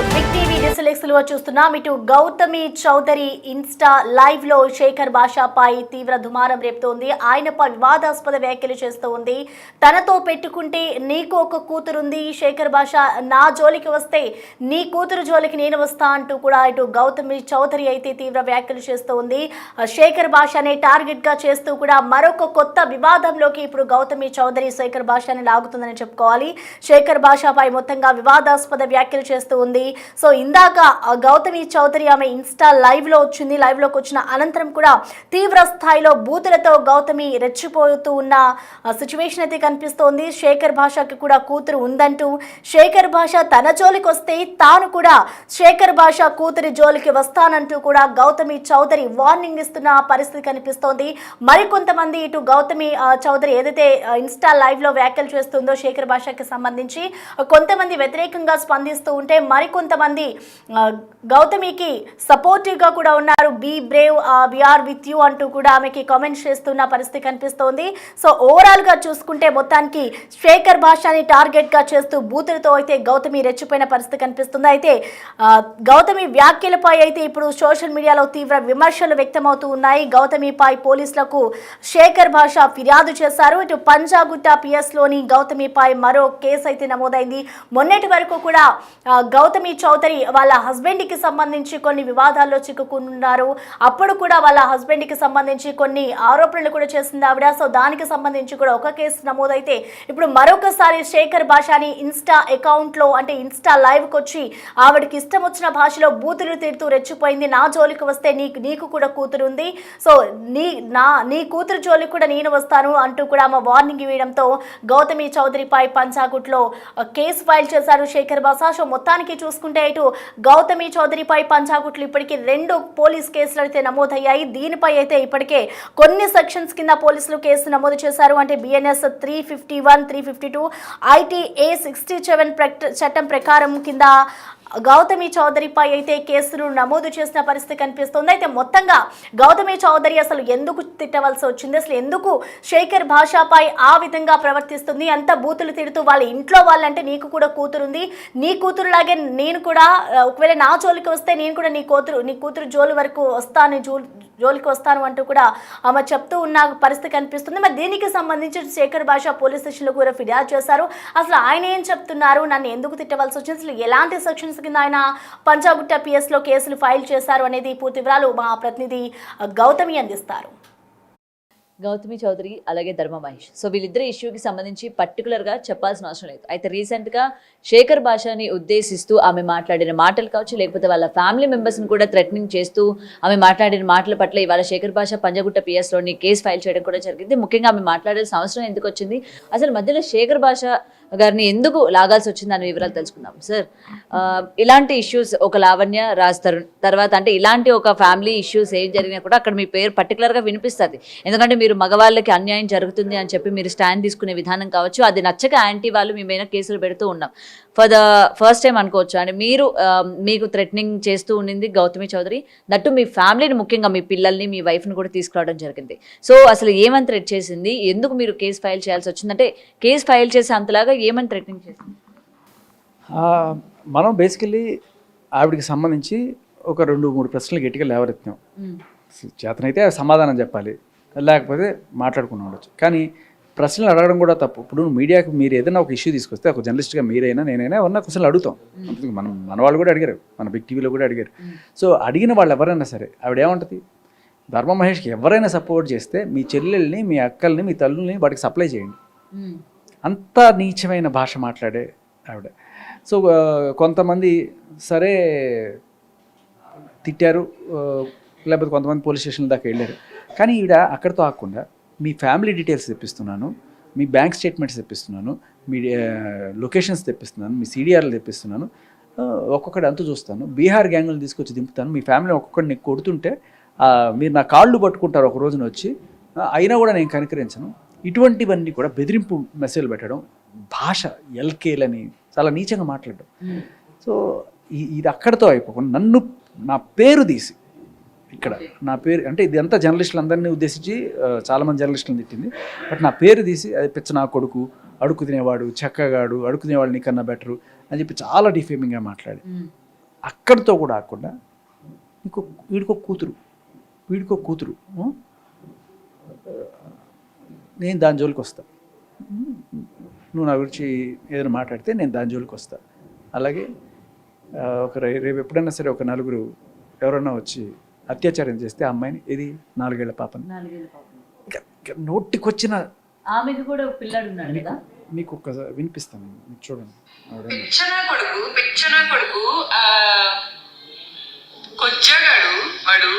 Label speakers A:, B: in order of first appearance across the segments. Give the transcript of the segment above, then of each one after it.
A: Big TV డిసెలెక్స్ లో చూస్తున్నాం. ఇటు గౌతమి చౌదరి ఇన్స్టా లైవ్ లో శేఖర్ భాషపై తీవ్ర దుమారం రేపుతోంది. ఆయనపై వివాదాస్పద వ్యాఖ్యలు చేస్తూ ఉంది. తనతో పెట్టుకుంటే నీకు ఒక కూతురుంది, శేఖర్ భాష నా జోలికి వస్తే నీ కూతురు జోలికి నేను వస్తా అంటూ కూడా ఇటు గౌతమి చౌదరి అయితే తీవ్ర వ్యాఖ్యలు చేస్తూ ఉంది. శేఖర్ భాషనే టార్గెట్ గా చేస్తూ కూడా మరొక కొత్త వివాదంలోకి ఇప్పుడు గౌతమి చౌదరి శేఖర్ భాషని లాగుతుందని చెప్పుకోవాలి. శేఖర్ భాషపై మొత్తంగా వివాదాస్పద వ్యాఖ్యలు చేస్తూ ఉంది. సో ఇందాక గౌతమి చౌదరి ఆమె ఇన్స్టా లైవ్ లో వచ్చింది. లైవ్ లోకి వచ్చిన అనంతరం కూడా తీవ్ర స్థాయిలో బూతులతో గౌతమి రెచ్చిపోతూ ఉన్న సిచ్యువేషన్ అయితే కనిపిస్తోంది. శేఖర్ భాషకి కూడా కూతురు ఉందంటూ, శేఖర్ భాష తన జోలికి వస్తే తాను కూడా శేఖర్ భాష కూతురి జోలికి వస్తానంటూ కూడా గౌతమి చౌదరి వార్నింగ్ ఇస్తున్న పరిస్థితి కనిపిస్తోంది. మరికొంతమంది ఇటు గౌతమి చౌదరి ఏదైతే ఇన్స్టా లైవ్ లో వ్యాఖ్యలు చేస్తుందో శేఖర్ భాషకి సంబంధించి కొంతమంది వ్యతిరేకంగా స్పందిస్తూ ఉంటే మరికొంతమంది గౌతమికి సపోర్టివ్ గా కూడా ఉన్నారు. Be brave, we are with you అంటూ కూడా ఆమెకి కామెంట్స్ చేస్తున్న పరిస్థితి కనిపిస్తోంది. సో ఓవరాల్ గా చూసుకుంటే మొత్తానికి శేఖర్ భాషని టార్గెట్ గా చేస్తూ బూతులతో అయితే గౌతమి రెచ్చిపోయిన పరిస్థితి కనిపిస్తుంది. అయితే గౌతమి వ్యాఖ్యలపై అయితే ఇప్పుడు సోషల్ మీడియాలో తీవ్ర విమర్శలు వ్యక్తమవుతూ ఉన్నాయి. గౌతమిపై పోలీసులకు శేఖర్ భాష ఫిర్యాదు చేశారు. ఇటు పంజాగుట్ట పిఎస్ లోని గౌతమిపై మరో కేసు అయితే నమోదైంది. మొన్నటి వరకు కూడా గౌతమి చౌదరి వాళ్ళ హస్బెండ్ కి సంబంధించి కొన్ని వివాదాల్లో చిక్కుకున్నారు. అప్పుడు కూడా వాళ్ళ హస్బెండ్ కి సంబంధించి కొన్ని ఆరోపణలు కూడా చేసింది ఆవిడ. సో దానికి సంబంధించి కూడా ఒక కేసు నమోదైతే ఇప్పుడు మరొకసారి శేఖర్ భాషని ఇన్స్టా అకౌంట్ లో అంటే ఇన్స్టా లైవ్ కి వచ్చి ఆవిడకి ఇష్టం వచ్చిన భాషలో బూతులు తిడుతూ రెచ్చిపోయింది. నా జోలికి వస్తే నీకు కూడా కూతురు ఉంది, సో నీ కూతురు జోలికి కూడా నేను వస్తాను అంటూ కూడా ఆమె వార్నింగ్ ఇవ్వడంతో గౌతమి చౌదరిపై పంజాగుట్లో కేసు ఫైల్ చేశారు శేఖర్ భాష. సో మొత్తానికి చూసుకుంటే ఇటు గౌతమి చౌదరిపై పంజాగుట్లు ఇప్పటికీ 2 పోలీస్ కేసులు అయితే నమోదయ్యాయి. దీనిపై అయితే ఇప్పటికే కొన్ని సెక్షన్స్ కింద పోలీసులు కేసు నమోదు చేశారు. అంటే బిఎన్ఎస్ 351, 352, ITA 67 చట్టం ప్రకారం కింద గౌతమి చౌదరిపై అయితే కేసులు నమోదు చేసిన పరిస్థితి కనిపిస్తుంది. అయితే మొత్తంగా గౌతమి చౌదరి అసలు ఎందుకు తిట్టవలసి వచ్చింది, అసలు ఎందుకు శేఖర్ భాషపై ఆ విధంగా ప్రవర్తిస్తుంది, అంత బూతులు తిడుతూ వాళ్ళ ఇంట్లో వాళ్ళంటే నీకు కూడా కూతురుంది, నీ కూతురులాగే నేను కూడా ఒకవేళ నా జోలికి వస్తే నేను కూడా నీ కూతురు జోలి వరకు వస్తాను, జోలికి వస్తాను అంటూ కూడా ఆమె చెప్తూ ఉన్న పరిస్థితి కనిపిస్తుంది. మరి దీనికి సంబంధించి శేఖర్ భాష పోలీస్ స్టేషన్లో కూడా ఫిర్యాదు చేశారు. అసలు ఆయన ఏం చెప్తున్నారు, నన్ను ఎందుకు తిట్టవలసి వచ్చింది, అసలు ఎలాంటి సెక్షన్స్ కింద ఆయన పంజాగుట్ట పిఎస్ లో కేసులు ఫైల్ చేశారు అనేది పూర్తి వివరాలు మా ప్రతినిధి గౌతమి అందిస్తారు.
B: గౌతమి చౌదరి అలాగే ధర్మ మహేష్, సో వీళ్ళిద్దరి ఇష్యూకి సంబంధించి పర్టికులర్గా చెప్పాల్సిన అవసరం లేదు. అయితే రీసెంట్గా శేఖర్ భాషని ఉద్దేశిస్తూ ఆమె మాట్లాడిన మాటలు కావచ్చు, లేకపోతే వాళ్ళ ఫ్యామిలీ మెంబర్స్ని కూడా థ్రెటనింగ్ చేస్తూ ఆమె మాట్లాడిన మాటల పట్ల ఇవాళ శేఖర్ భాష పంజాగుట్ట పిఎస్లోని కేసు ఫైల్ చేయడం కూడా జరిగింది. ముఖ్యంగా ఆమె మాట్లాడాల్సిన అవసరం ఎందుకు వచ్చింది, అసలు మధ్యలో శేఖర్ భాష గారిని ఎందుకు లాగాల్సి వచ్చింది అనే వివరాలు తెలుసుకుందాం. సార్, ఇలాంటి ఇష్యూస్ ఒక లావణ్య రాస్తారు తర్వాత అంటే ఇలాంటి ఒక ఫ్యామిలీ ఇష్యూస్ ఏం జరిగినా కూడా అక్కడ మీ పేరు పర్టికులర్గా వినిపిస్తుంది. ఎందుకంటే మీరు మగవాళ్ళకి అన్యాయం జరుగుతుంది అని చెప్పి మీరు స్టాండ్ తీసుకునే విధానం కావచ్చు, అది నచ్చక యాంటీ వాళ్ళు మీ మీద కేసులు పెడుతూ ఉన్నాం. ఫర్ ద ఫస్ట్ టైం అనుకోవచ్చు. అంటే మీరు మీకు థ్రెటనింగ్ చేస్తూ ఉండింది గౌతమి చౌదరి, దట్టు మీ ఫ్యామిలీని, ముఖ్యంగా మీ పిల్లల్ని మీ వైఫ్ని కూడా తీసుకురావడం జరిగింది. సో అసలు ఏమని థ్రెట్ చేసింది, ఎందుకు మీరు కేసు ఫైల్ చేయాల్సి వచ్చింది, అంటే కేసు ఫైల్ చేసే అంతలాగా ఏమని థ్రెటనింగ్ చేసింది?
C: మనం బేసికలీ ఆవిడకి సంబంధించి ఒక 2-3 ప్రశ్నలు గట్టిగా లేవరెత్తాం. చేతనైతే సమాధానం చెప్పాలి, లేకపోతే మాట్లాడుకుని ఉండొచ్చు. కానీ ప్రశ్నలు అడగడం కూడా తప్పు. ఇప్పుడు మీడియాకు మీరు ఏదైనా ఒక ఇష్యూ తీసుకొస్తే ఒక జర్నలిస్ట్గా మీరైనా నేనైనా ఉన్న క్వశ్చన్లు అడుగుతాం. మన వాళ్ళు కూడా అడిగారు, మన బిగ్ టీవీలో కూడా అడిగారు. సో అడిగిన వాళ్ళు ఎవరైనా సరే ఆవిడ ఏమంటుంది, ధర్మ మహేష్కి ఎవరైనా సపోర్ట్ చేస్తే మీ చెల్లెల్ని, మీ అక్కల్ని, మీ తల్లుల్ని వాటికి సప్లై చేయండి. అంత నీచమైన భాష మాట్లాడే ఆవిడ. సో కొంతమంది సరే తిట్టారు, లేకపోతే కొంతమంది పోలీస్ స్టేషన్ దాకా వెళ్ళారు. కానీ ఈవిడ అక్కడితో ఆగకుండా మీ ఫ్యామిలీ డీటెయిల్స్ తెప్పిస్తున్నాను, మీ బ్యాంక్ స్టేట్మెంట్స్ తెప్పిస్తున్నాను, మీ లొకేషన్స్ తెప్పిస్తున్నాను, మీ CDRలు తెప్పిస్తున్నాను, ఒక్కొక్కటి అంతు చూస్తాను, బీహార్ గ్యాంగులు తీసుకొచ్చి దింపుతాను, మీ ఫ్యామిలీ ఒక్కొక్కడిని కొడుతుంటే మీరు నా కాళ్ళు పట్టుకుంటారు ఒక రోజున వచ్చి, అయినా కూడా నేను కనికరించను. ఇటువంటివన్నీ కూడా బెదిరింపు మెసేజ్లు పెట్టడం, భాష ఎల్కేలని చాలా నీచంగా మాట్లాడడం. సో ఇది అక్కడితో అయిపోకుండా నా పేరు తీసి ఇక్కడ నా పేరు అంటే ఇదంతా జర్నలిస్టులు అందరినీ ఉద్దేశించి చాలామంది జర్నలిస్టులను తిట్టింది. బట్ నా పేరు తీసి అది పిచ్చ నా కొడుకు, అడుగు తినేవాడు, చెక్కగాడు, అడుగు తినేవాడు నీకన్నా బెటరు అని చెప్పి చాలా డిఫేమింగ్గా మాట్లాడి అక్కడితో కూడా ఆకుండా వీడికో కూతురు నేను దాని జోలికి వస్తా, నువ్వు నా గురించి ఏదైనా మాట్లాడితే నేను దాని జోలికి వస్తా. అలాగే రేపు ఎప్పుడైనా సరే ఒక నలుగురు ఎవరన్నా వచ్చి అత్యాచారం చేస్తే ఆ అమ్మాయిని, ఇది 4 ఏళ్ల పాపని నోటికొచ్చిన
B: ఆమెకు కూడా పిల్లాడు ఉన్నాడు కదా,
C: మీకు ఒక వినిపిస్తాను, చూడండి.
D: పిచ్చనా కొడుకు కొచ్చగాడు వాడు.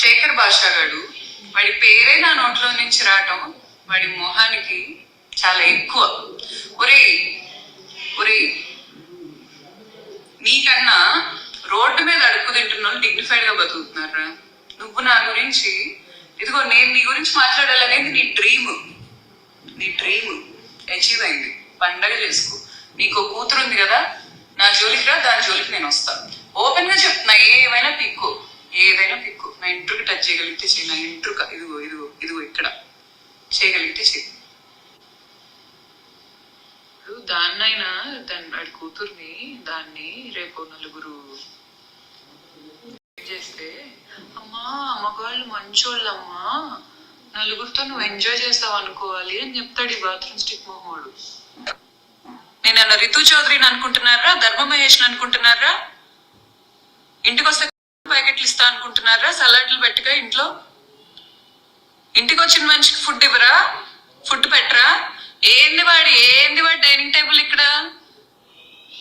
D: శేఖర్ భాషా గాడు, వాడి పేరే నా నోట్లో నుంచి రావటం వాడి మొహానికి చాలా ఎక్కువ. ఒరేయ్ నీకన్నా రోడ్డు మీద అడుక్కు తింటున్న వాళ్ళు డిగ్నిఫైడ్ గా బతుకుతున్నారా? నువ్వు నా గురించి, ఇదిగో నేను నీ గురించి మాట్లాడాలనేది నీ డ్రీమ్ అచీవ్ అయింది. పండగ చేసుకో. నీకు కూతురు ఉంది కదా, నా జోలికి రా, దాని జోలికి నేను వస్తాను. ఓపెన్ గా చెప్తున్నా, ఏదైనా పిక్కు. నా ఇంట్రుకి టచ్ చేయగలిగితే చెయ్యి. నా ఇంట్రుక ఇదిగో ఇక్కడ చేయగలిగితే చెయ్యి. దాన్నైనా వాడి కూతుర్ని దాన్ని రేపు నలుగురు చేస్తే, అమ్మా మగవాళ్ళు మంచోళ్ళమ్మా, నలుగురితో నువ్వు ఎంజాయ్ చేస్తావు అనుకోవాలి అని చెప్తాడు ఈ బాత్రూమ్ స్టిక్ మొహోడు. నేనన్నా రితు చౌదరిని అనుకుంటున్నారా, ధర్మ మహేష్ని అనుకుంటున్నారా? ఇంటికి వస్తే ప్యాకెట్లు ఇస్తా అనుకుంటున్నారా? సలాడ్లు పెట్టగా ఇంట్లో ఇంటికి వచ్చిన మనిషికి ఫుడ్ ఇవ్వరా? ఫుడ్ పెట్టరా? ఏంది వాడి డైనింగ్ టేబుల్ ఇక్కడ?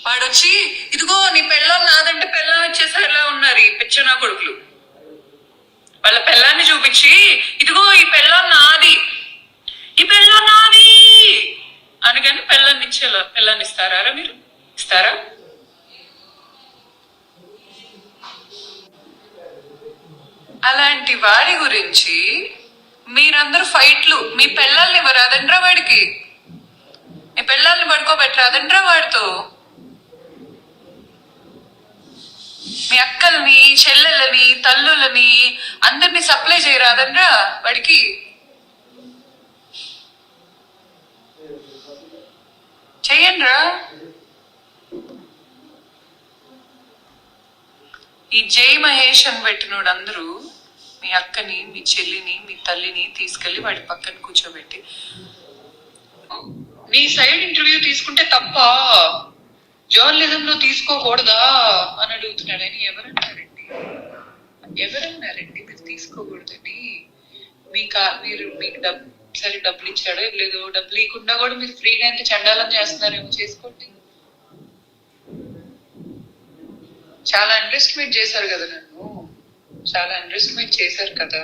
D: వాడొచ్చి ఇదిగో నీ పెళ్ళం నాదంటే పెళ్ళం వచ్చేసారిలా ఉన్నారు ఈ పిచ్చనా కొడుకులు. వాళ్ళ పెళ్ళాన్ని చూపించి ఇదిగో ఈ పెళ్ళం నాది అని కానీ పెళ్ళాన్ని ఇచ్చేలా. పెళ్ళాన్ని ఇస్తారా మీరు? ఇస్తారా? అలాంటి వాడి గురించి మీరందరూ ఫైట్లు. మీ పెళ్ళాలని ఇవ్వరాదండ్రా వాడికి, మీ పెళ్ళాలని పడుకోబెట్టరాదండ్రా వాడితో. మీ అక్కల్ని, చెల్లెళ్ళని, తల్లులని అందరినీ సప్లై చేయరాదండ్రా వాడికి. చెయ్యండ్రా. ఈ జై మహేష్ అని పెట్టినోడు అందరూ మీ అక్కని, మీ చెల్లిని, మీ తల్లిని తీసుకెళ్లి వాడి పక్కన కూర్చోబెట్టి నీ సైడ్ ఇంటర్వ్యూ తీసుకుంటే తప్ప, జర్నలిజం లో తీసుకోకూడదా అని అడుగుతున్నాడు. అని ఎవరన్నారండి మీరు తీసుకోకూడదని? మీకు డబ్బులు ఇచ్చాడో లేదో, డబ్బులు ఇవ్వకుండా కూడా మీరు ఫ్రీగా ఎంత చండాలం చేస్తున్నారేమో చేసుకోండి. చాలా అండర్ఎస్టిమేట్ చేశారు కదా నన్ను, చాలా అండర్ఎస్టిమేట్ చేశారు కదా.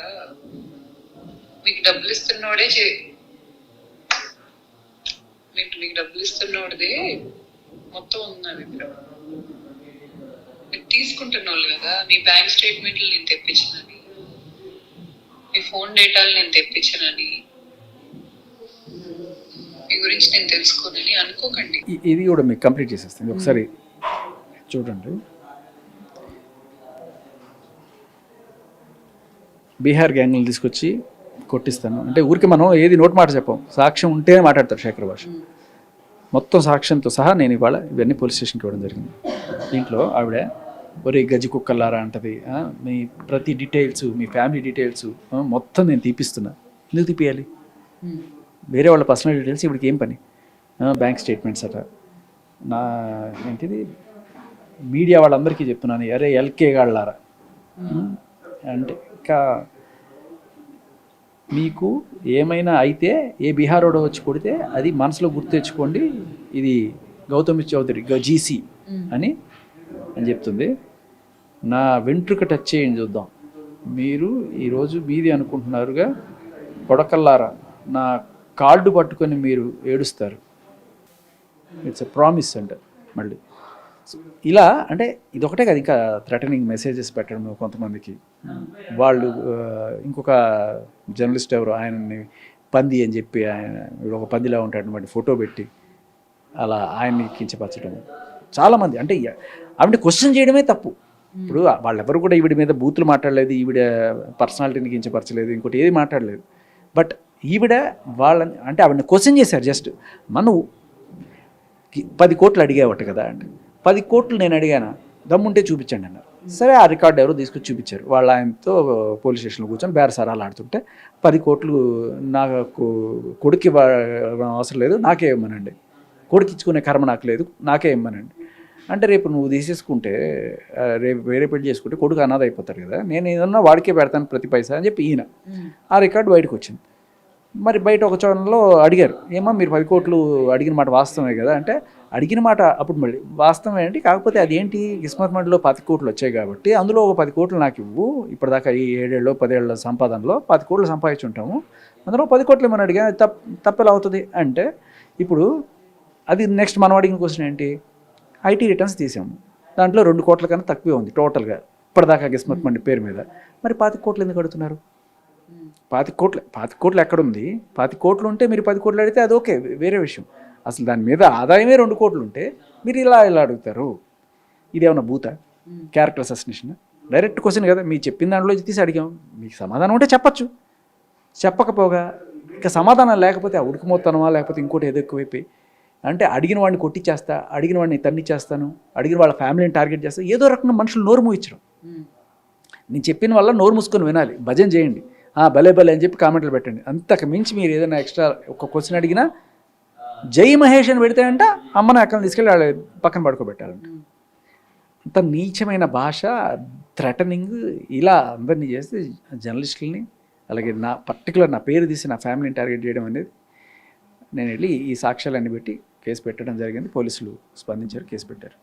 D: మీకు డబ్బులు ఇస్తున్నోడే మీకు డబ్బులు ఇస్తున్నోడిదే మొత్తం ఉంది నా దగ్గర. మీరు తీసుకుంటున్న వాళ్ళు కదా, మీ బ్యాంక్ స్టేట్మెంట్లు నేను తెప్పించానని, మీ ఫోన్ డేటాలు నేను తెప్పించానని, మీ గురించి నేను తెలుసుకోనని అనుకోకండి.
C: ఇది కూడా మీకు కంప్లీట్ చేసేస్తాను. ఒకసారి చూడండి. బీహార్ గ్యాంగ్ని తీసుకొచ్చి కొట్టిస్తాను అంటే ఊరికి మనం ఏది నోటి మాట చెప్పాం, సాక్ష్యం ఉంటేనే మాట్లాడతారు శేఖర్ భాష. మొత్తం సాక్ష్యంతో సహా నేను ఇవాళ ఇవన్నీ పోలీస్ స్టేషన్కి ఇవ్వడం జరిగింది. దీంట్లో ఆవిడ ఒరే గజ్జి కుక్కల్లారా అంటది, మీ ప్రతి డీటెయిల్స్, మీ ఫ్యామిలీ డీటెయిల్స్ మొత్తం నేను తీపిస్తున్నా. ఎందుకు తీపియాలి? వేరే వాళ్ళ పర్సనల్ డీటెయిల్స్ ఇవిడికి ఏం పని? బ్యాంక్ స్టేట్మెంట్స్ అట. నా ఏంటిది మీడియా వాళ్ళందరికీ చెప్తున్నాను, అరే ఎల్కే గాళ్ళారా అంటే, ఇంకా మీకు ఏమైనా అయితే ఏ బీహారోడో వచ్చి కొడితే అది మనసులో గుర్తు తెచ్చుకోండి, ఇది గౌతమి చౌదరి జీసీ అని చెప్తుంది. నా వెంట్రుక టచ్ చేయండి చూద్దాం. మీరు ఈరోజు మీది అనుకుంటున్నారుగా, కొడకల్లారా నా కార్డు పట్టుకొని మీరు ఏడుస్తారు. ఇట్స్ ఎ ప్రామిస్ అంటారు. మళ్ళీ ఇలా అంటే ఇదొకటే కదా, ఇంకా థ్రెటనింగ్ మెసేజెస్ పెట్టడం కొంతమందికి. వాళ్ళు ఇంకొక జర్నలిస్ట్ ఎవరు ఆయనని పంది అని చెప్పి, ఆయన ఒక పందిలా ఉంటాడు ఫోటో పెట్టి అలా ఆయన్ని కించపరచడం. చాలామంది అంటే ఆవిడ క్వశ్చన్ చేయడమే తప్పు. ఇప్పుడు వాళ్ళెవరు కూడా ఈవిడ మీద బూతులు మాట్లాడలేదు, ఈవిడ పర్సనాలిటీని కించపరచలేదు, ఇంకోటి ఏది మాట్లాడలేదు. బట్ ఈవిడ వాళ్ళని అంటే ఆవిడని క్వశ్చన్ చేశారు జస్ట్ మనం 10 కోట్లు అడిగావట కదా అంటే 10 కోట్లు నేను అడిగానా దమ్ముంటే చూపించండి అన్నారు. సరే ఆ రికార్డు ఎవరో తీసుకొచ్చి చూపించారు. వాళ్ళ ఆయనతో పోలీస్ స్టేషన్లో కూర్చొని బేరసారాలు ఆడుతుంటే 10 కోట్లు నాకు కొడుకు అవసరం లేదు, నాకే ఇవ్వమనండి, కొడుకు ఇచ్చుకునే కర్మ నాకు లేదు, నాకే ఇవ్వమనండి అంటే రేపు నువ్వు తీసేసుకుంటే రేపు వేరే పెళ్లి చేసుకుంటే కొడుకు అనాథ అయిపోతారు కదా, నేను ఏదన్నా వాడికే పెడతాను ప్రతి పైసా అని చెప్పి ఈయన ఆ రికార్డు బయటకు వచ్చింది. మరి బయట ఒక చోటలో అడిగారు, ఏమో మీరు 10 కోట్లు అడిగిన మాట వాస్తవమే కదా అంటే అడిగిన మాట అప్పుడు మళ్ళీ వాస్తవమే అండి, కాకపోతే అదేంటి కిస్మత్ మండిలో 10 కోట్లు వచ్చాయి కాబట్టి అందులో ఒక 10 కోట్లు నాకు ఇవ్వు, ఇప్పటిదాకా ఈ 7 ఏళ్ళు 10 ఏళ్ళ సంపాదనలో 10 కోట్లు సంపాదించుంటాము, అందులో 10 కోట్లు ఏమని అడిగా తప్పెలా అవుతుంది అంటే ఇప్పుడు అది నెక్స్ట్ మనం అడిగిన క్వశ్చన్ ఏంటి, ఐటీ రిటర్న్స్ తీసాము, దాంట్లో 2 కోట్ల కన్నా తక్కువే ఉంది టోటల్గా ఇప్పటిదాకా కిస్మత్ మండి పేరు మీద, మరి 25 కోట్లు ఎందుకు అడుగుతున్నారు? 25 కోట్లు ఎక్కడుంది? 25 కోట్లు ఉంటే మీరు 10 కోట్లు అడిగితే అది ఓకే, వేరే విషయం. అసలు దాని మీద ఆదాయమే 2 కోట్లు ఉంటే మీరు ఇలా అడుగుతారు. ఇదేమన్నా భూత క్యారెక్టర్ అసోసినేషన్? డైరెక్ట్ క్వశ్చన్ కదా, మీరు చెప్పిన దాంట్లో తీసి అడిగాం, మీకు సమాధానం ఉంటే చెప్పచ్చు, చెప్పకపోగా ఇంకా సమాధానం లేకపోతే ఉడుకుమోతానమా లేకపోతే ఇంకోటి ఏదో ఎక్కువైపోయి అంటే అడిగిన వాడిని కొట్టిచ్చేస్తా, అడిగిన వాడిని తన్నిచ్చేస్తాను, అడిగిన వాళ్ళ ఫ్యామిలీని టార్గెట్ చేస్తా, ఏదో రకంగా మనుషులు నోరు మూయించడం. నేను చెప్పిన వల్ల నోరు మూసుకొని వినాలి, భజన చేయండి, భలే భలే అని చెప్పి కామెంట్లు పెట్టండి, అంతకు మించి మీరు ఏదైనా ఎక్స్ట్రా ఒక క్వశ్చన్ అడిగినా జై మహేష్ అని పెడితే అంట అమ్మని అక్కడిని తీసుకెళ్ళి వాళ్ళ పక్కన పడుకోబెట్టాలంట. అంత నీచమైన భాష, థ్రెటనింగ్, ఇలా అందరినీ చేస్తే జర్నలిస్టులని అలాగే నా పేరు తీసి నా ఫ్యామిలీని టార్గెట్ చేయడం అనేది, నేను వెళ్ళి ఈ సాక్ష్యాలన్నీ పెట్టి కేసు పెట్టడం జరిగింది. పోలీసులు స్పందించారు, కేసు పెట్టారు.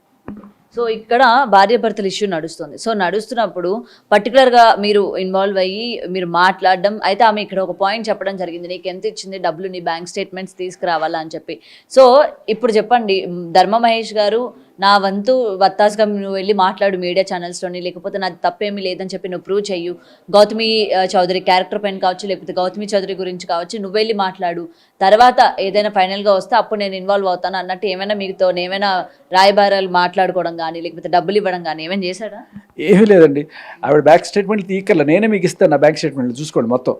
B: సో ఇక్కడ భార్యాభర్తల ఇష్యూ నడుస్తుంది. సో నడుస్తున్నప్పుడు పర్టికులర్గా మీరు ఇన్వాల్వ్ అయ్యి మీరు మాట్లాడడం, అయితే ఆమె ఇక్కడ ఒక పాయింట్ చెప్పడం జరిగింది, నీకు ఎంత ఇచ్చింది డబ్బులు, నీ బ్యాంక్ స్టేట్మెంట్స్ తీసుకురావాలా అని చెప్పి. సో ఇప్పుడు చెప్పండి, ధర్మ మహేష్ గారు నా వంతు వత్తాసుగా నువ్వు వెళ్ళి మాట్లాడు మీడియా ఛానల్స్లోని, లేకపోతే నాది తప్పేమీ లేదని చెప్పి నువ్వు ప్రూవ్ చెయ్యు, గౌతమి చౌదరి క్యారెక్టర్ పైన కావచ్చు, లేకపోతే గౌతమి చౌదరి గురించి కావచ్చు, నువ్వు వెళ్ళి మాట్లాడు, తర్వాత ఏదైనా ఫైనల్గా వస్తే అప్పుడు నేను ఇన్వాల్వ్ అవుతాను అన్నట్టు ఏమైనా మీతో ఏమైనా రాయబారాలు మాట్లాడుకోవడం కానీ లేకపోతే డబ్బులు ఇవ్వడం కానీ ఏమైనా చేశాడా?
C: ఏమీ లేదండి, ఆవిడ బ్యాంక్ స్టేట్మెంట్లు తీయక్కర్లా, నేనే మీకు ఇస్తాను నా బ్యాంక్ స్టేట్మెంట్లు చూసుకోండి మొత్తం,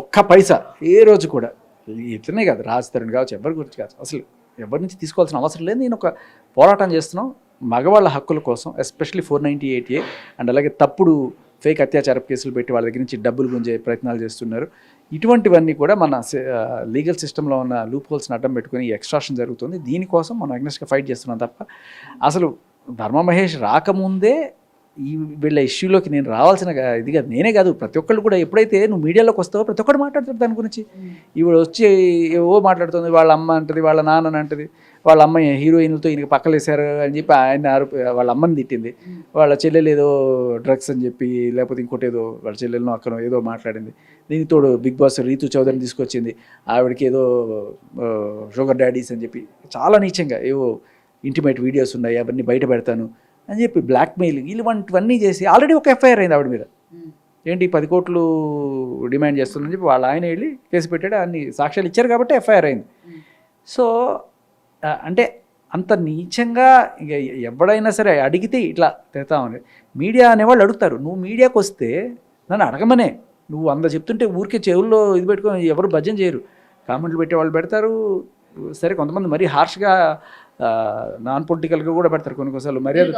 C: ఒక్క పైసా ఏ రోజు కూడా. ఇతనే కాదు, రాజతరుణ్ కావచ్చు, ఎవరి గురించి కాదు, అసలు ఎవరి నుంచి తీసుకోవాల్సిన అవసరం లేదు. నేను ఒక పోరాటం చేస్తున్నాం మగవాళ్ళ హక్కుల కోసం, ఎస్పెషల్లీ 498A అండ్ అలాగే తప్పుడు ఫేక్ అత్యాచార కేసులు పెట్టి వాళ్ళ దగ్గర నుంచి డబ్బులు గుంజే ప్రయత్నాలు చేస్తున్నారు. ఇటువంటివన్నీ కూడా మన లీగల్ సిస్టంలో ఉన్న లూప్ హోల్స్ని అడ్డం పెట్టుకుని ఎక్స్ట్రాక్షన్ జరుగుతుంది. దీనికోసం మనం అగ్నెస్ట్గా ఫైట్ చేస్తున్నాం తప్ప అసలు ధర్మ మహేష్ రాకముందే ఈ వీళ్ళ ఇష్యూలోకి నేను రావాల్సిన ఇది కాదు, నేనే కాదు ప్రతి ఒక్కళ్ళు కూడా. ఎప్పుడైతే నువ్వు మీడియాలోకి వస్తావో ప్రతి ఒక్కరు మాట్లాడతారు దాని గురించి. ఇవిడ వచ్చి ఏవో మాట్లాడుతుంది, వాళ్ళ అమ్మ అంటది, వాళ్ళ నాన్న అంటది, వాళ్ళ అమ్మ హీరోయిన్లతో ఈయనకి పక్కలేశారు అని చెప్పి ఆయన వాళ్ళ అమ్మని తిట్టింది, వాళ్ళ చెల్లెలు ఏదో డ్రగ్స్ అని చెప్పి లేకపోతే ఇంకోటి ఏదో వాళ్ళ చెల్లెలను అక్కడ ఏదో మాట్లాడింది. దీనికి తోడు బిగ్ బాస్ రీతు చౌదరిని తీసుకొచ్చింది, ఆవిడకి ఏదో షుగర్ డాడీస్ అని చెప్పి చాలా నీచంగా ఏవో ఇంటిమేట్ వీడియోస్ ఉన్నాయి అవన్నీ బయట పెడతాను అని చెప్పి బ్లాక్మెయిల్ ఇలాంటివన్నీ చేసి ఆల్రెడీ ఒక ఎఫ్ఐఆర్ అయింది ఆవిడ మీద. ఏంటి 10 కోట్లు డిమాండ్ చేస్తుందని చెప్పి వాళ్ళ ఆయన వెళ్ళి కేసు పెట్టాడు, అన్ని సాక్ష్యాలు ఇచ్చారు కాబట్టి ఎఫ్ఐఆర్ అయింది. సో అంటే అంత నీచంగా ఇక ఎవడైనా సరే అడిగితే ఇట్లా తెస్తామని మీడియా అనేవాళ్ళు అడుగుతారు. నువ్వు మీడియాకి వస్తే నన్ను అడగమనే, నువ్వు చెప్తుంటే ఊరికే చెవుల్లో ఇది పెట్టుకొని ఎవరు భజన చేయరు, కామెంట్లు పెట్టే వాళ్ళు పెడతారు. సరే కొంతమంది మరీ హార్ష్గా నాన్ పొలిటికల్గా కూడా పెడతారు కొన్నిసార్లు, మర్యాద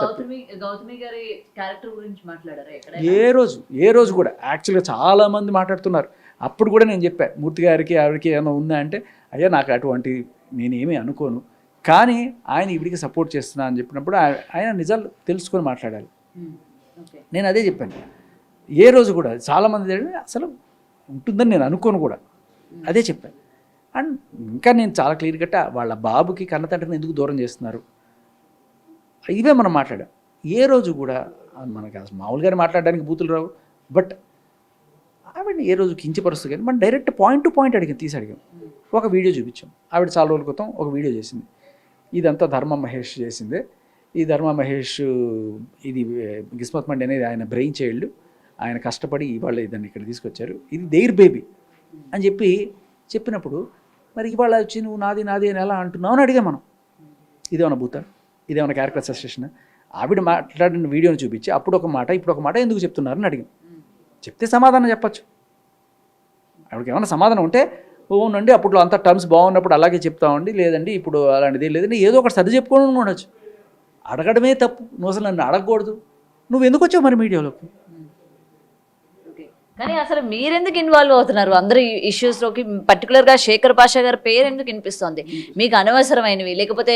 B: గౌతమి గారి క్యారెక్టర్ గురించి మాట్లాడారు
C: ఏ రోజు కూడా. యాక్చువల్గా చాలామంది మాట్లాడుతున్నారు. అప్పుడు కూడా నేను చెప్పాను మూర్తి గారికి ఆవిడకి ఏమైనా ఉందా అంటే, అయ్యా నాకు అటువంటి నేనేమీ అనుకోను, కానీ ఆయన ఇవిడికి సపోర్ట్ చేస్తున్నా అని చెప్పినప్పుడు ఆయన నిజాలు తెలుసుకొని మాట్లాడాలి. నేను అదే చెప్పాను. ఏ రోజు కూడా చాలామంది అసలు ఉంటుందని నేను అనుకోను కూడా, అదే చెప్పాను. అండ్ ఇంకా నేను చాలా క్లియర్ కట్ట వాళ్ళ బాబుకి కన్నతండ్రిని ఎందుకు దూరం చేస్తున్నారు ఇవే మనం మాట్లాడాం. ఏ రోజు కూడా మనకి అసలు మామూలుగానే మాట్లాడడానికి బూతులు రావు, బట్ ఆవిడని ఏ రోజు కించపరుస్తుంది కానీ మనం డైరెక్ట్ పాయింట్ టు పాయింట్ తీసి అడిగాం. ఒక వీడియో చూపించాం, ఆవిడ చాలా రోజుల క్రితం ఒక వీడియో చేసింది, ఇదంతా ధర్మ మహేష్ చేసిందే. ఈ ధర్మ మహేష్ ఇది కిస్మత్ మండి అనేది ఆయన బ్రెయిన్ చైల్డ్, ఆయన కష్టపడి ఇవాళ ఇదాన్ని ఇక్కడ తీసుకొచ్చారు, ఇది దేర్ బేబీ అని చెప్పినప్పుడు మరి ఇవాళ వచ్చి నువ్వు నాది అని ఎలా అంటున్నావు అని అడిగాం మనం. ఇదేమన్నా భూత, ఇదేమన్నా క్యారెక్టర్ అసోసియేషన్? ఆవిడ మాట్లాడిన వీడియోని చూపించి అప్పుడు ఒక మాట ఇప్పుడు ఒక మాట ఎందుకు చెప్తున్నారని అడిగాం. చెప్తే సమాధానం చెప్పచ్చు. ఆవిడకి ఏమన్నా సమాధానం ఉంటే అవునండి అప్పుడు అంత టర్మ్స్ బాగున్నప్పుడు అలాగే చెప్తామండి, లేదండి ఇప్పుడు అలాంటిది లేదండి, ఏదో ఒకటి సర్ది చెప్పుకొని ఉండొచ్చు. అడగడమే తప్పు. నువ్వు అసలు నన్ను అడగకూడదు. నువ్వు ఎందుకు వచ్చావు మరి మీడియాలోకి?
B: కానీ అసలు మీరెందుకు ఇన్వాల్వ్ అవుతున్నారు అందరు ఇష్యూస్లోకి? పర్టికులర్గా శేఖర్ భాషా గారి పేరు ఎందుకు వినిపిస్తోంది? మీకు అనవసరమైనవి, లేకపోతే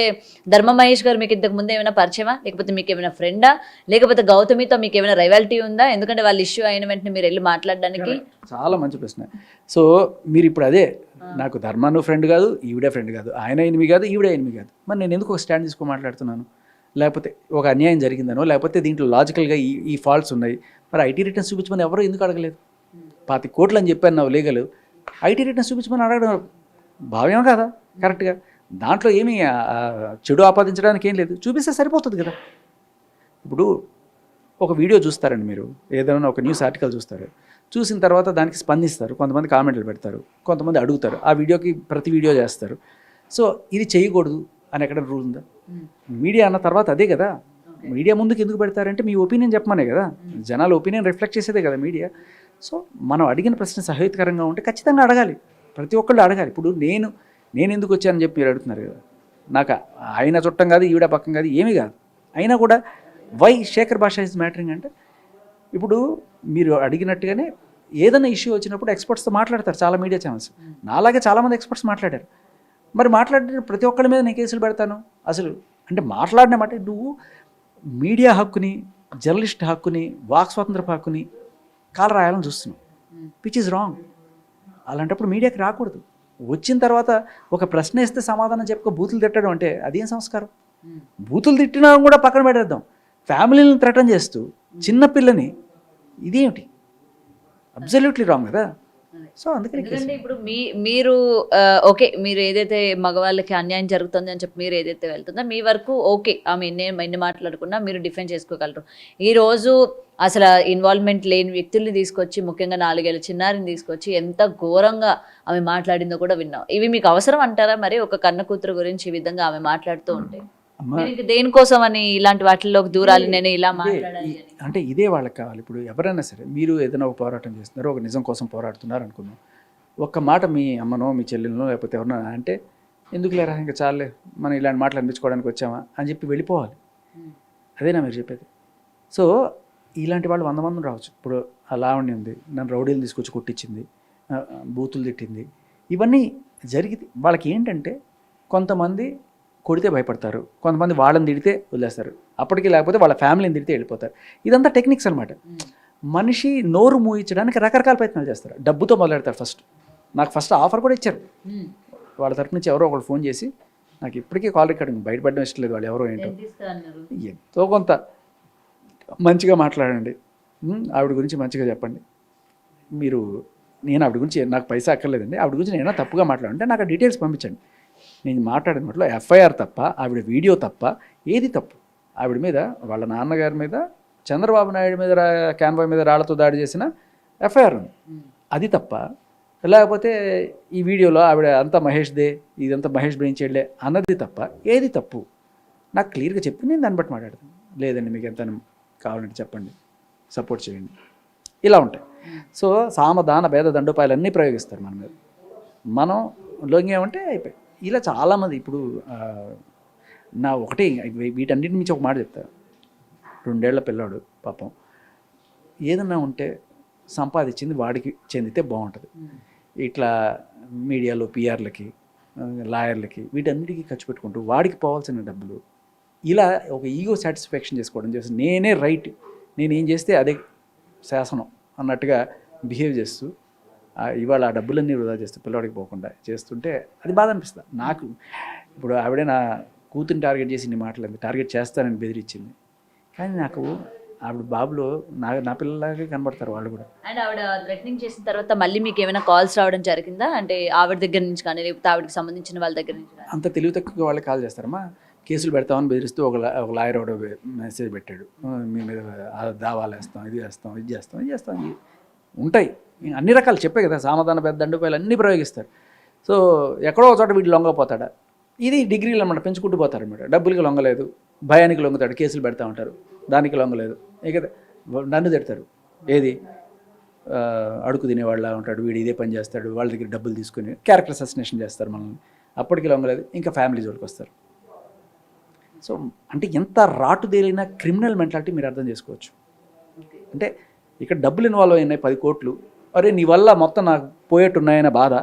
B: ధర్మ మహేష్ గారు మీకు ఇంతకు ముందు ఏమైనా పరిచయమా, లేకపోతే మీకు ఏమైనా ఫ్రెండా, లేకపోతే గౌతమితో మీకు ఏమైనా రైవాలిటీ ఉందా? ఎందుకంటే వాళ్ళు ఇష్యూ అయిన వెంటనే మీరు వెళ్ళి మాట్లాడడానికి.
C: చాలా మంచి ప్రశ్న. సో మీరు ఇప్పుడు అదే, నాకు ధర్మాను ఫ్రెండ్ కాదు, ఈవిడే ఫ్రెండ్ కాదు, ఆయన ఎనిమి కాదు, ఈవిడే ఎనిమి కాదు, మరి నేను ఎందుకు ఒక స్టాండ్ తీసుకొని మాట్లాడుతున్నాను? లేకపోతే ఒక అన్యాయం జరిగిందనో, లేకపోతే దీంట్లో లాజికల్గా ఈ ఫాల్ట్స్ ఉన్నాయి, మరి ఐటీ రిటర్న్స్ చూపించమని ఎవరు ఎందుకు అడగలేదు? 25 కోట్లు అని చెప్పాను నాకు లీగల్, ఐటీ రిటర్న్స్ చూపించమని అడగడం భావ్యం కదా కరెక్ట్గా? దాంట్లో ఏమీ చెడు ఆపాదించడానికి ఏం లేదు, చూపిస్తే సరిపోతుంది కదా. ఇప్పుడు ఒక వీడియో చూస్తారండి మీరు, ఏదైనా ఒక న్యూస్ ఆర్టికల్ చూస్తారు, చూసిన తర్వాత దానికి స్పందిస్తారు, కొంతమంది కామెంట్లు పెడతారు, కొంతమంది అడుగుతారు, ఆ వీడియోకి ప్రతి వీడియో చేస్తారు. సో ఇది చేయకూడదు అని ఎక్కడ రూల్ ఉందా? మీడియా అన్న తర్వాత అదే కదా. మీడియా ముందుకు ఎందుకు పెడతారంటే మీ ఒపీనియన్ చెప్పమనే కదా, జనాల ఒపీనియన్ రిఫ్లెక్ట్ చేసేదే కదా మీడియా. సో మనం అడిగిన ప్రశ్న సహేతుకరంగా ఉంటే ఖచ్చితంగా అడగాలి, ప్రతి ఒక్కళ్ళు అడగాలి. ఇప్పుడు నేను ఎందుకు వచ్చానని చెప్పి మీరు అడుగుతున్నారు కదా, నాకు ఆయన చుట్టం కాదు, ఈవిడ పక్కం కాదు, ఏమీ కాదు. అయినా కూడా వై శేఖర్ భాష ఇస్ మ్యాటరింగ్ అంటే, ఇప్పుడు మీరు అడిగినట్టుగానే ఏదైనా ఇష్యూ వచ్చినప్పుడు ఎక్స్పర్ట్స్తో మాట్లాడతారు చాలా మీడియా ఛానల్స్. నాలాగే చాలామంది ఎక్స్పర్ట్స్ మాట్లాడారు. మరి మాట్లాడిన ప్రతి ఒక్కరి మీద నేను కేసులు పెడతాను అసలు అంటే మాట్లాడిన మాట. నువ్వు మీడియా హక్కుని, జర్నలిస్ట్ హక్కుని, వాక్ స్వాతంత్రపు హక్కుని కాలు రాయాలని చూస్తున్నావు, విచ్ ఈజ్ రాంగ్. అలాంటప్పుడు మీడియాకి రాకూడదు. వచ్చిన తర్వాత ఒక ప్రశ్న ఇస్తే సమాధానం చెప్పుకో బూతులు తిట్టడం అంటే అదేం సంస్కారం? బూతులు తిట్టినా కూడా పక్కన పెట్టేద్దాం, ఫ్యామిలీని థ్రెటన్ చేస్తూ చిన్నపిల్లని, ఇదేమిటి? అబ్సల్యూట్లీ రాంగ్ కదా. సో అందుకని
B: ఎందుకంటే ఇప్పుడు మీరు ఓకే, మీరు ఏదైతే మగవాళ్ళకి అన్యాయం జరుగుతుంది అని చెప్పి మీరు ఏదైతే వెళ్తుందో మీ వరకు ఓకే, ఆమె ఎన్ని మాట్లాడుకున్నా మీరు డిఫెండ్ చేసుకోగలరు. ఈరోజు అసలు ఇన్వాల్వ్మెంట్ లేని వ్యక్తుల్ని తీసుకొచ్చి, ముఖ్యంగా 4 ఏళ్ల చిన్నారిని తీసుకొచ్చి ఎంత ఘోరంగా ఆమె మాట్లాడిందో కూడా విన్నాం. ఇవి మీకు అవసరం అంటారా? మరి ఒక కన్న కూతురు గురించి ఈ విధంగా ఆమె మాట్లాడుతూ ఉంటే దేనికోసం అని ఇలాంటి వాటిల్లోకి దూరాలి, నేను ఇలా మాట్లాడాలి
C: అంటే ఇదే వాళ్ళకి కావాలి. ఇప్పుడు ఎవరైనా సరే, మీరు ఏదైనా ఒక పోరాటం చేస్తున్నారు, ఒక నిజం కోసం పోరాడుతున్నారు అనుకున్నాం, ఒక్క మాట మీ అమ్మనో మీ చెల్లెలనో లేకపోతే ఎవరినో అంటే ఎందుకు లేరా ఇంకా చాలే మనం ఇలాంటి మాటలు అనిపించుకోవడానికి వచ్చామా అని చెప్పి వెళ్ళిపోవాలి. అదేనా మీరు చెప్పేది? సో ఇలాంటి వాళ్ళు 100 మంది రావచ్చు. ఇప్పుడు ఆ లావణ్య ఉంది, నన్ను రౌడీలు తీసుకొచ్చి కొట్టించింది, బూతులు తిట్టింది, ఇవన్నీ జరిగింది. వాళ్ళకి ఏంటంటే కొంతమంది కొడితే భయపడతారు, కొంతమంది వాళ్ళని తిడితే వదిలేస్తారు, అప్పటికి లేకపోతే వాళ్ళ ఫ్యామిలీని తిడితే వెళ్ళిపోతారు. ఇదంతా టెక్నిక్స్ అనమాట. మనిషి నోరు మూయించడానికి రకరకాల ప్రయత్నాలు చేస్తారు. డబ్బుతో మొదలెడతారు. నాకు ఫస్ట్ ఆఫర్ కూడా ఇచ్చారు వాళ్ళ తరపు నుంచి. ఎవరో ఒకళ్ళు ఫోన్ చేసి, నాకు ఇప్పటికీ కాల్ రికార్డింగ్ బయటపడడం ఇష్టం లేదు, వాళ్ళు ఎవరో ఏంటో, ఎంతో కొంత మంచిగా మాట్లాడండి, ఆవిడ గురించి మంచిగా చెప్పండి, నేను ఆవిడ గురించి నాకు పైసా అక్కర్లేదండి, ఆవిడ గురించి నేను తప్పుగా మాట్లాడంటే నాకు ఆ డీటెయిల్స్ పంపించండి. నేను మాట్లాడిన మాటలో ఎఫ్ఐఆర్ తప్ప, ఆవిడ వీడియో తప్ప ఏది తప్పు? ఆవిడ మీద, వాళ్ళ నాన్నగారి మీద, చంద్రబాబు నాయుడు మీద క్యాన్వాయ్ మీద రాళ్లతో దాడి చేసిన ఎఫ్ఐఆర్ ఉంది, అది తప్ప? లేకపోతే ఈ వీడియోలో ఆవిడ అంతా మహేష్దే, ఇదంతా మహేష్ బ్రెయిన్ చేయలే అన్నది తప్ప ఏది తప్పు? నాకు క్లియర్గా చెప్పి నేను దాన్ని బట్టి మాట్లాడతాను. లేదండి మీకు ఎంత కావాలంటే చెప్పండి, సపోర్ట్ చేయండి, ఇలా ఉంటాయి. సో సామదాన భేద దండోపాయాలు అన్నీ ప్రయోగిస్తారు మన మీద. మనం లొంగేమంటే అయిపోయి. ఇలా చాలామంది ఇప్పుడు నా ఒకటి వీటన్నిటి నుంచి ఒక మాట చెప్తారు. 2 ఏళ్ల పిల్లాడు పాపం, ఏదన్నా ఉంటే సంపాదించింది వాడికి చెందితే బాగుంటుంది. ఇట్లా మీడియాలో పిఆర్లకి, లాయర్లకి, వీటన్నిటికీ ఖర్చు పెట్టుకుంటూ వాడికి పోవాల్సిన డబ్బులు ఇలా ఒక ఈగో సాటిస్ఫాక్షన్ చేసుకోవడం చేసి, నేనే రైట్, నేనేం చేస్తే అదే శాసనం అన్నట్టుగా బిహేవ్ చేస్తూ ఇవాళ ఆ డబ్బులన్నీ వృధా చేస్తూ పిల్లవాడికి పోకుండా చేస్తుంటే అది బాధ అనిపిస్తుంది నాకు. ఇప్పుడు ఆవిడే నా కూతురిని టార్గెట్ చేసి ఇన్ని మాటలేదు, టార్గెట్ చేస్తానని బెదిరించింది. కానీ నాకు ఆవిడ బాబులో నా పిల్లలాగే కనబడతారు వాళ్ళు కూడా.
B: అండ్ ఆవిడ థ్రెటనింగ్ చేసిన తర్వాత మళ్ళీ మీకు ఏమైనా కాల్స్ రావడం జరిగిందా? అంటే ఆవిడ దగ్గర నుంచి కానీ, లేకపోతే ఆవిడకి సంబంధించిన వాళ్ళ దగ్గర నుంచి? అంత
C: తెలివి తక్కువ వాళ్ళకి కాల్ చేస్తారమ్మా. కేసులు పెడతామని బెదిరిస్తూ ఒక లాయర్ ఒకడు మెసేజ్ పెట్టాడు, మీ మీద దావాలు వేస్తాం, ఇది వేస్తాం, ఇది చేస్తాం, ఇది చేస్తాం, ఉంటాయి అన్ని రకాలు. చెప్పే కదా, సామధాన పెద్ద దండుపాయలు అన్నీ ప్రయోగిస్తారు. సో ఎక్కడో ఒక చోట వీడు లొంగపోతాడా, ఇది డిగ్రీలు అన్నమాట, పెంచుకుంటూ పోతారనమాట. డబ్బులకి లొంగలేదు, భయానికి లొంగుతాడు, కేసులు పెడతా ఉంటారు, దానికి లొంగలేదు, ఇక నన్ను తిడతారు. ఏది అడుగు తినేవాళ్ళ ఉంటాడు, వీడు ఇదే పని చేస్తాడు, వాళ్ళ దగ్గర డబ్బులు తీసుకుని క్యారెక్టర్ అససినేషన్ చేస్తారు మనల్ని. అప్పటికి లొంగలేదు, ఇంకా ఫ్యామిలీ జోలికి వస్తారు. సో అంటే ఎంత రాటు తేలిన క్రిమినల్ మెంటాలిటీ మీరు అర్థం చేసుకోవచ్చు. అంటే ఇక్కడ డబ్బులు ఇన్వాల్వ్ అయినాయి 10 కోట్లు, అరే నీ వల్ల మొత్తం నాకు పోయేట్టున్నాయన్న బాధ.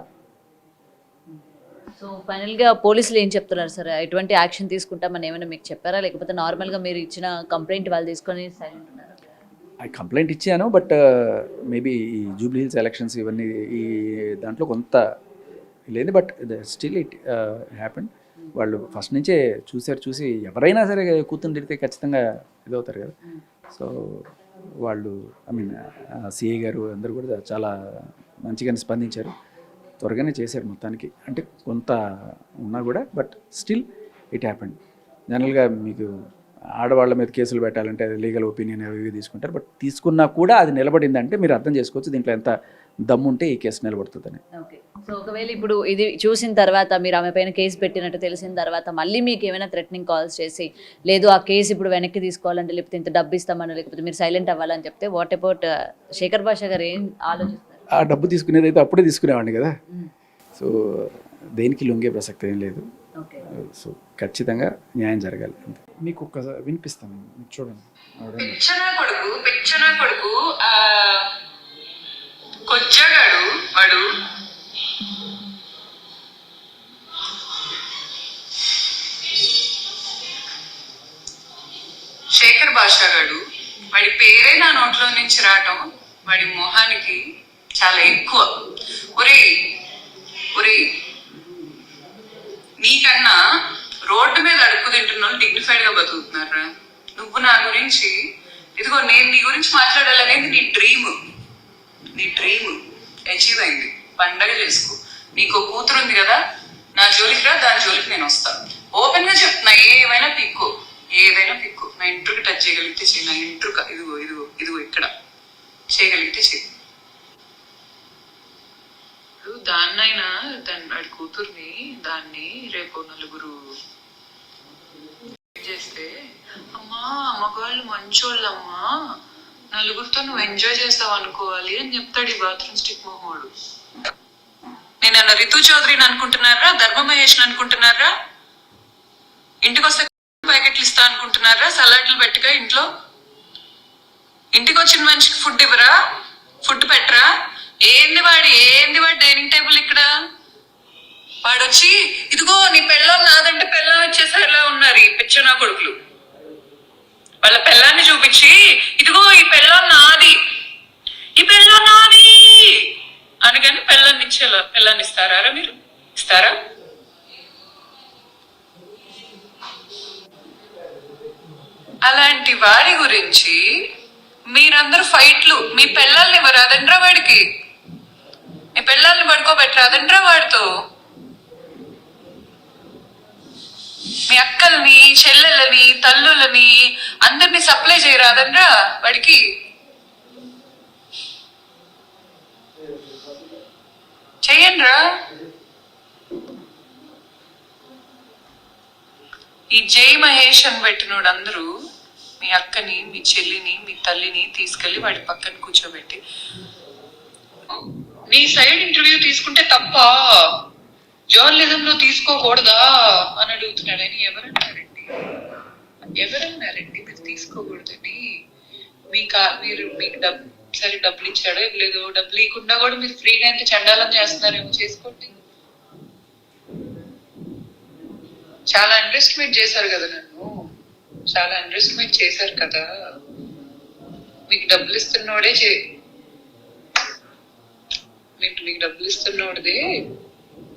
B: సో ఫైనల్గా పోలీసులు ఏం చెప్తున్నారు సార్? ఎటువంటి యాక్షన్ తీసుకుంటామని ఏమైనా మీకు చెప్పారా, లేకపోతే నార్మల్గా మీరు ఇచ్చిన కంప్లైంట్ వాళ్ళు తీసుకొని సైలెంట్ ఉన్నారా?
C: కంప్లైంట్ ఇచ్చాను, బట్ మేబీ ఈ జూబ్లీ హిల్స్ ఎలక్షన్స్ ఇవన్నీ ఈ దాంట్లో కొంత లేదు, బట్ స్టిల్ ఇట్ హ్యాపెన్. వాళ్ళు ఫస్ట్ నుంచే చూసి ఎవరైనా సరే కూతురు తిడితే ఖచ్చితంగా ఇదవుతారు కదా. సో వాళ్ళు సిఐ గారు అందరూ కూడా చాలా మంచిగానే స్పందించారు, త్వరగానే చేశారు మొత్తానికి. అంటే కొంత ఉన్నా కూడా, బట్ స్టిల్ ఇట్ హ్యాపెండ్. జనరల్గా మీకు ఆడవాళ్ళ మీద కేసులు పెట్టాలంటే అది లీగల్ ఒపీనియన్ అవి తీసుకుంటారు, బట్ తీసుకున్నా కూడా అది నిలబడిందంటే మీరు అర్థం చేసుకోవచ్చు దీంట్లో ఎంత దమ్ముంటే ఈ కేసు నిలబడుతుందని.
B: ఓకే. సో ఒకవేళ ఇప్పుడు ఇది చూసిన తర్వాత మీరు ఆమె పైన కేసు పెట్టినట్టు తెలిసిన తర్వాత మళ్ళీ మీకు ఏమైనా థ్రెటనింగ్ కాల్స్ చేసి, లేదు ఆ కేసు ఇప్పుడు వెనక్కి తీసుకోవాలంటే, లేకపోతే ఇంత డబ్బు ఇస్తామని, లేకపోతే మీరు సైలెంట్ అవ్వాలని చెప్తే, వాట్ అబౌట్ శేఖర్ భాష గారు ఏం ఆలోచిస్తారు?
C: ఆ డబ్బు తీసుకునేది అయితే అప్పుడే తీసుకునేవాడిని కదా. సో దేనికి లొంగే ప్రసక్తి ఏం లేదు. సో ఖచ్చితంగా న్యాయం జరగాలి. మీకు ఒక్కసారి వినిపిస్తాను, చూడండి.
D: పిచ్చనా కొడుకు కొచ్చగాడు వాడు. శేఖర్ భాషా గాడు, వాడి పేరే నా నోట్లో నుంచి రావటం వాడి మొహానికి చాలా ఎక్కువ. ఒరే నీకన్నా రోడ్డు మీద అడుక్కు తింటున్న వాళ్ళు డిగ్నిఫైడ్ గా బతుకుతున్నారా? నువ్వు నా గురించి, ఇదిగో నేను నీ గురించి మాట్లాడాలనేది నీ డ్రీమ్ అచీవ్ అయింది. పండగ చేసుకో. నీకు కూతురు ఉంది కదా, నా జోలికి రా, దాని జోలికి నేను వస్తాను. ఓపెన్ గా చెప్తున్నా, ఏదైనా పిక్కు. నా ఇంట్రుకి టచ్ చేయగలిగితే చెయ్యి. నా ఇంట్రుక ఇదిగో ఇక్కడ చేయగలిగితే చెయ్యి. దాన్నైనా వాడి కూతుర్ని దాన్ని రేపు నలుగురు చేస్తే, అమ్మా మగవాళ్ళు మంచోళ్ళమ్మా, నలుగురితో నువ్వు ఎంజాయ్ చేస్తావు అనుకోవాలి అని చెప్తాడు ఈ బాత్రూమ్ స్టిక్ మొహోడు. నేనన్నా రితు చౌదరిని అనుకుంటున్నారా, ధర్మ మహేష్ అనుకుంటున్నారా? ఇంటికి వస్తే ప్యాకెట్లు ఇస్తా అనుకుంటున్నారా? సలాడ్లు పెట్టుగా ఇంట్లో. ఇంటికి వచ్చిన మనిషికి ఫుడ్ ఇవ్వరా, ఫుడ్ పెట్టరా? ఏంది వాడి డైనింగ్ టేబుల్ ఇక్కడ? వాడొచ్చి ఇదిగో నీ పెళ్ళం నాదంటే పెళ్ళం వచ్చేసారిలా ఉన్నారు ఈ పిచ్చనా కొడుకులు. వాళ్ళ పెళ్ళాన్ని చూపించి ఇదిగో ఈ పెళ్ళం నాది అని కానీ పెళ్ళాన్ని ఇస్తారా? మీరు ఇస్తారా? అలాంటి వాడి గురించి మీరందరూ ఫైట్లు, మీ పెళ్ళాలని ఇవ్వరాదండ్రా వాడికి, మీ పెళ్ళాలని పడుకోబెట్టరాదండ్రా వాడితో, మీ అక్కల్ని చెల్లెళ్ళని తల్లులని అందరినీ సప్లై చేయరాదండ్రా వాడికి. చెయ్యండ్రా. ఈ జై మహేష్ అని పెట్టినోడు అందరూ మీ అక్కని, మీ చెల్లిని, మీ తల్లిని తీసుకెళ్లి వాడి పక్కన కూర్చోబెట్టి నీ సైడ్ ఇంటర్వ్యూ తీసుకుంటే తప్ప, జర్నలిజం లో తీసుకోకూడదా అని అడుగుతున్నాడని ఎవరన్నారండి? మీరు తీసుకోకూడదండి. మీకు డబ్బులు ఇచ్చాడో లేదు, డబ్బులు ఇవ్వకుండా కూడా మీరు ఫ్రీగా ఎంత చండాలం చేస్తున్నారేమో చేసుకోండి. చాలా అండర్ఎస్టిమేట్ చేశారు కదా నన్ను, చాలా అండర్ఎస్టిమేట్ చేశారు కదా. మీకు డబ్బులు ఇస్తున్నోడే మీకు డబ్బులు ఇస్తున్నోడిదే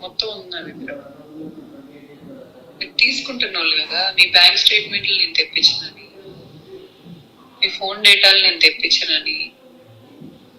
D: మొత్తం ఉంది నా దగ్గర. మీరు తీసుకుంటున్న వాళ్ళు కదా, మీ బ్యాంక్ స్టేట్మెంట్లు నేను తెప్పించానని, మీ ఫోన్ డేటాలు నేను తెప్పించానని,